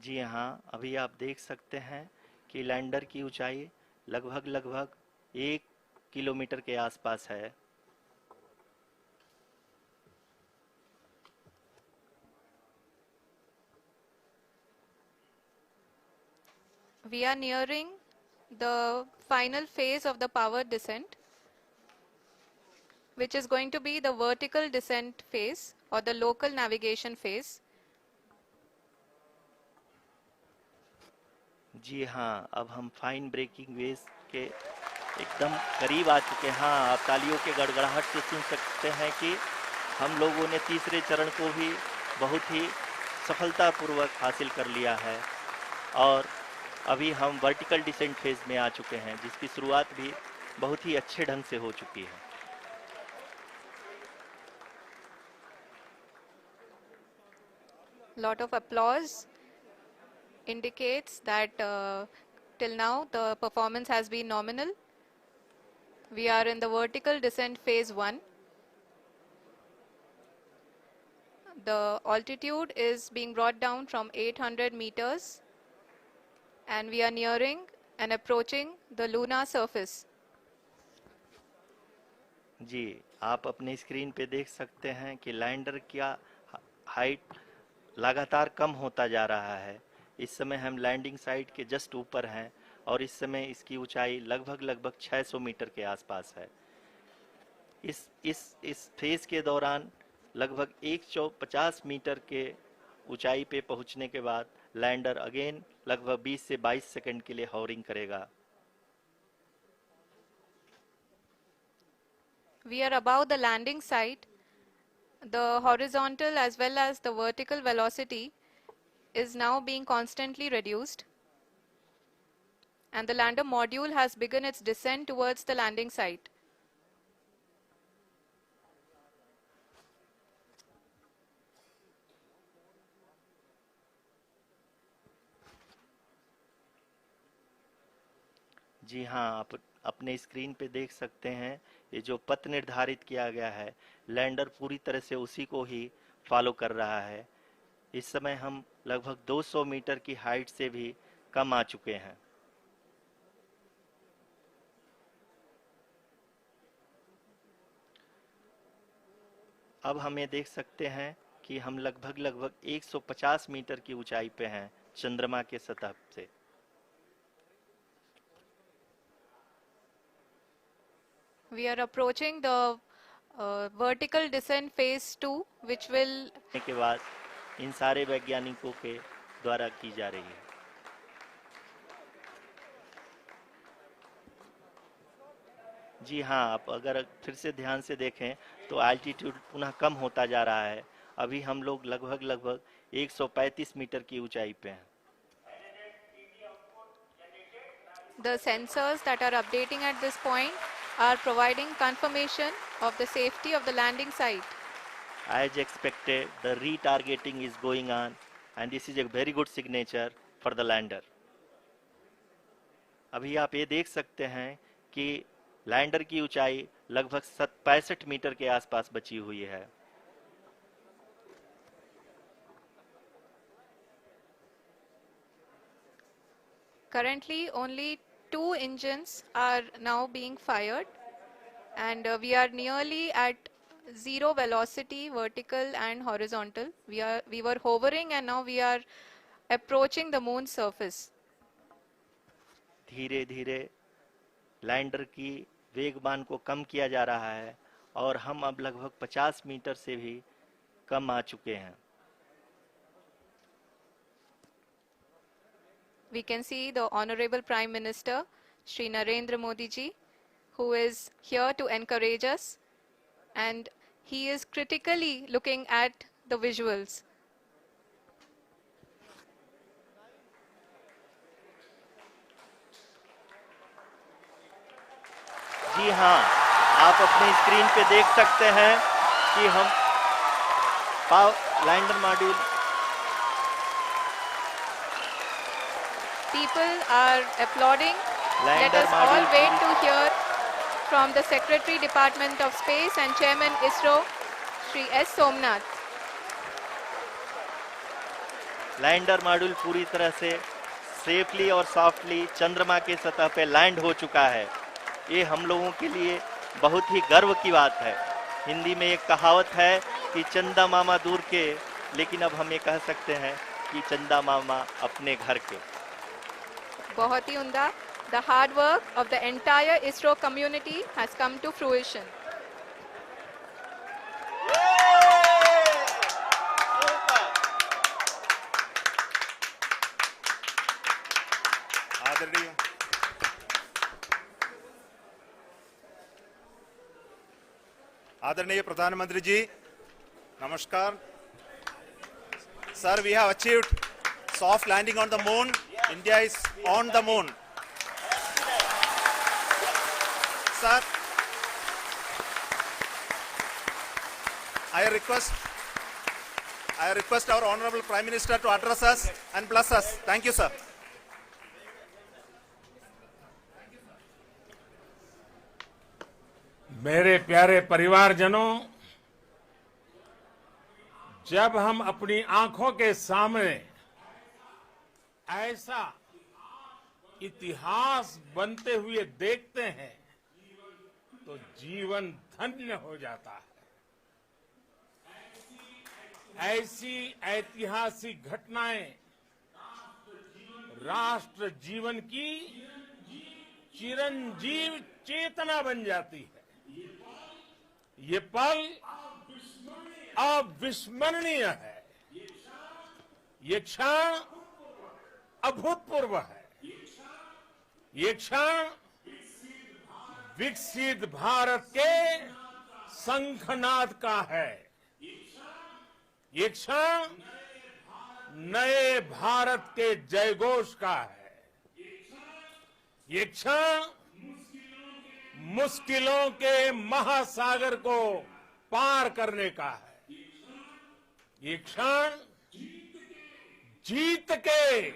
जी हाँ, अभी आप देख सकते हैं कि लैंडर की ऊंचाई लगभग लगभग 1 किलोमीटर के आसपास है। We are nearing the final phase of the power descent, which is going to be the vertical descent phase or the local navigation phase. जी हाँ, अब हम फाइन ब्रेकिंग वेव के एकदम करीब आ चुके हैं। हाँ, आप तालियों के गड़गड़ाहट से सुन सकते हैं कि हम लोगों ने तीसरे चरण को भी बहुत ही सफलतापूर्वक हासिल कर लिया है और अभी हम वर्टिकल डिसेंट फेज में आ चुके हैं, जिसकी शुरुआत भी बहुत ही अच्छे ढंग से हो चुकी है। Lot of applause indicates that till now the performance has been nominal. We are in the vertical descent phase 1. The altitude is being brought down from 800 meters and we are nearing and approaching the lunar surface. जी, आप अपने screen पे देख सकते हैं कि lander का height लगातार कम होता जा रहा है। इस समय हम लैंडिंग साइट के जस्ट ऊपर हैं और इस समय इसकी ऊंचाई लगभग लगभग 600 मीटर के आसपास है। इस फेज के दौरान लगभग 150 मीटर के ऊंचाई पे पहुंचने के बाद लैंडर अगेन लगभग 20 से 22 सेकंड के लिए हॉवरिंग करेगा। We are above the landing site. The horizontal as well as the vertical velocity is now being constantly reduced, and the lander module has begun its descent towards the landing site. जी हाँ, आप अपने screen पे देख सकते हैं ये जो पथ निर्धारित किया गया है, लैंडर पूरी तरह से उसी को ही फॉलो कर रहा है। इस समय हम लगभग 200 मीटर की हाइट से भी कम आ चुके हैं। अब हम ये देख सकते हैं कि हम लगभग लगभग 150 मीटर की ऊंचाई पे हैं चंद्रमा के सतह से। We are approaching the vertical descent phase 2, which will के बाद इन सारे वैज्ञानिकों के द्वारा की जा रही है। जी हाँ, आप अगर फिर से ध्यान से देखें तो एल्टीट्यूड पुनः कम होता जा रहा है। अभी हम लोग लगभग लगभग 135 मीटर की ऊंचाई पे हैं। the sensors that are updating at this point are providing confirmation of the safety of the landing site. As expected, the retargeting is going on and this is a very good signature for the lander. अभी आप ये देख सकते हैं कि lander की ऊंचाई लगभग 65 मीटर के आसपास बची हुई है। Currently, only 2 engines are now being fired, and we are nearly at zero velocity, vertical and horizontal. We were hovering, and now we are approaching the moon's surface. धीरे धीरे लैंडर की वेगमान को कम किया जा रहा है और हम अब लगभग 50 मीटर से भी कम आ चुके हैं। We can see the Honorable Prime Minister, Shri Narendra Modi ji, who is here to encourage us, and he is critically looking at the visuals. जी हाँ, आप अपने स्क्रीन पे देख सकते हैं कि हम lander module People are applauding. Let us all wait to hear from the Secretary Department of Space and Chairman ISRO, Shri S. Somnath. Lander module पूरी तरह से सेफली और सॉफ्टली चंद्रमा के सतह पे लैंड हो चुका है। ये हम लोगों के लिए बहुत ही गर्व की बात है। हिंदी में एक कहावत है कि चंदा मामा दूर के, लेकिन अब हम ये कह सकते हैं कि चंदा मामा अपने घर के। बहुत ही उम्दा। The hard work of the entire ISRO community has come to fruition. आदरणीय आदरणीय प्रधानमंत्री जी, नमस्कार। Sir, we have achieved soft landing on the moon. India is on the moon. Sir, I request our Honorable Prime Minister to address us and bless us. Thank you, sir. मेरे प्यारे परिवारजनों, जब हम अपनी आंखों के सामने ऐसा इतिहास बनते हुए देखते हैं तो जीवन धन्य हो जाता है। ऐसी ऐतिहासिक घटनाएं राष्ट्र जीवन की चिरंजीव चेतना बन जाती है। ये पल अविस्मरणीय है। ये क्षण अभूतपूर्व है। ये क्षण विकसित भारत के शंखनाद का है। ये क्षण नए भारत के जयघोष का है। ये क्षण मुश्किलों के महासागर को पार करने का है। ये क्षण जीत के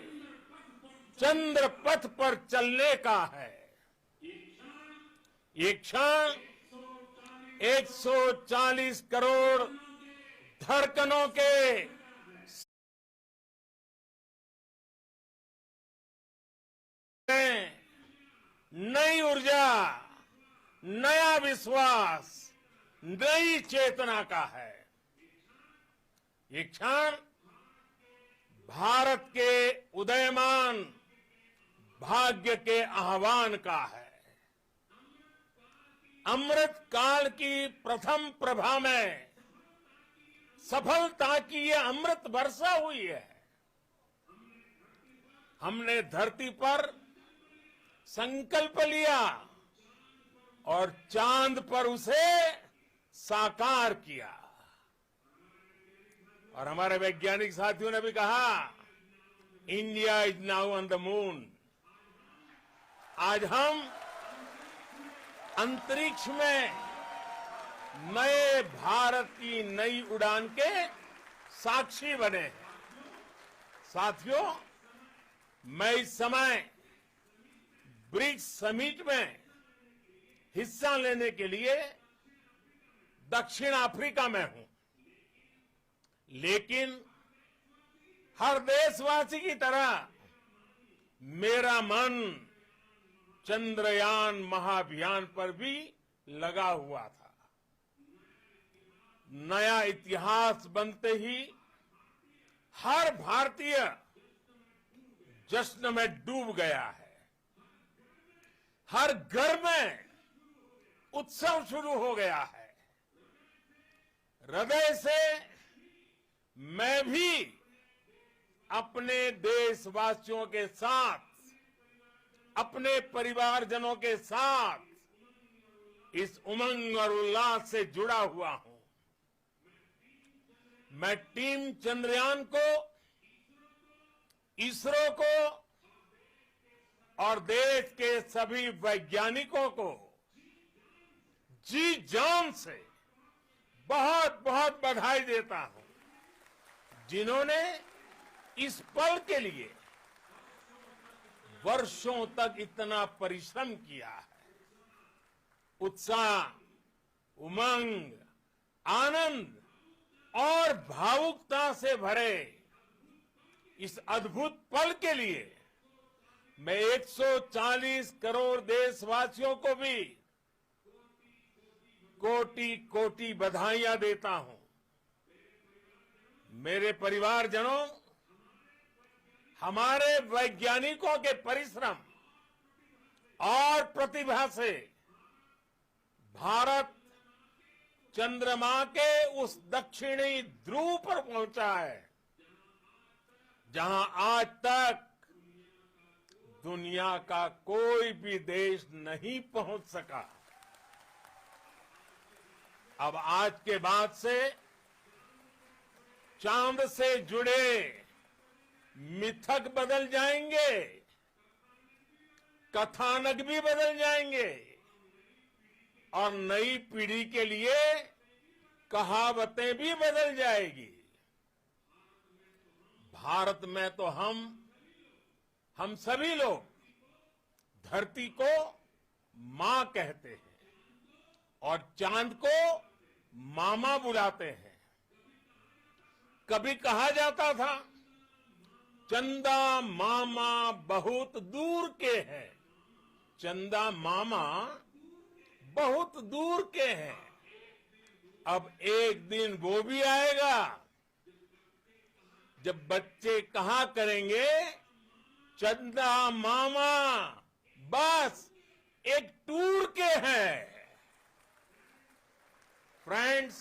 चंद्र पथ पर चलने का है। ये क्षण 140 करोड़ धड़कनों के नई ऊर्जा, नया विश्वास, नई चेतना का है। ये क्षण भारत के उदयमान भाग्य के आह्वान का है। अमृत काल की प्रथम प्रभा में सफलता की ये अमृत वर्षा हुई है। हमने धरती पर संकल्प लिया और चांद पर उसे साकार किया। और हमारे वैज्ञानिक साथियों ने भी कहा, India is now on the moon. आज हम अंतरिक्ष में नए भारत की नई उड़ान के साक्षी बने हैं। साथियों, मैं इस समय ब्रिक्स समिट में हिस्सा लेने के लिए दक्षिण अफ्रीका में हूं, लेकिन हर देशवासी की तरह मेरा मन चंद्रयान महाअभियान पर भी लगा हुआ था। नया इतिहास बनते ही हर भारतीय जश्न में डूब गया है। हर घर में उत्सव शुरू हो गया है। हृदय से मैं भी अपने देशवासियों के साथ, अपने परिवारजनों के साथ इस उमंग और उल्लास से जुड़ा हुआ हूं। मैं टीम चंद्रयान को, इसरो को और देश के सभी वैज्ञानिकों को जी जान से बहुत बहुत बधाई देता हूं, जिन्होंने इस पल के लिए वर्षों तक इतना परिश्रम किया है। उत्साह, उमंग, आनंद और भावुकता से भरे इस अद्भुत पल के लिए मैं 140 करोड़ देशवासियों को भी कोटि कोटि बधाइयां देता हूं। मेरे परिवारजनों, हमारे वैज्ञानिकों के परिश्रम और प्रतिभा से भारत चंद्रमा के उस दक्षिणी ध्रुव पर पहुंचा है जहां आज तक दुनिया का कोई भी देश नहीं पहुंच सका। अब आज के बाद से चांद से जुड़े मिथक बदल जाएंगे, कथानक भी बदल जाएंगे और नई पीढ़ी के लिए कहावतें भी बदल जाएगी। भारत में तो हम सभी लोग धरती को मां कहते हैं और चांद को मामा बुलाते हैं। कभी कहा जाता था चंदा मामा बहुत दूर के हैं, चंदा मामा बहुत दूर के हैं। अब एक दिन वो भी आएगा जब बच्चे कहा करेंगे चंदा मामा बस एक टूर के हैं। Friends,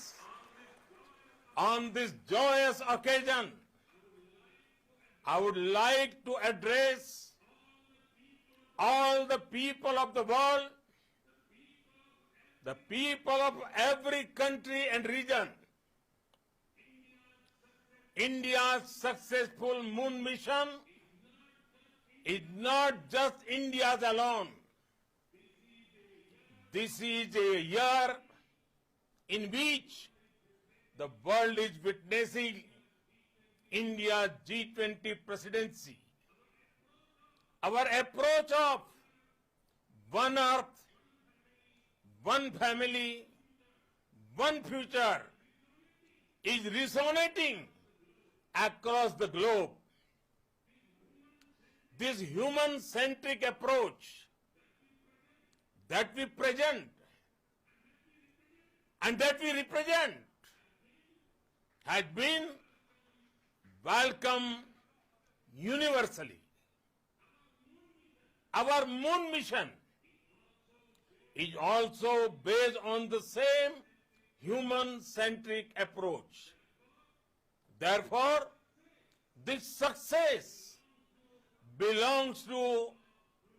on this joyous occasion, I would like to address all the people of the world, the people of every country and region. India's successful moon mission is not just India's alone. This is a year in which the world is witnessing India's G20 presidency. Our approach of one earth, one family, one future is resonating across the globe. This human-centric approach that we present and that we represent has been welcomed universally. Our moon mission is also based on the same human-centric approach. Therefore, this success belongs to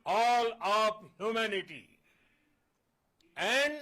all of humanity. And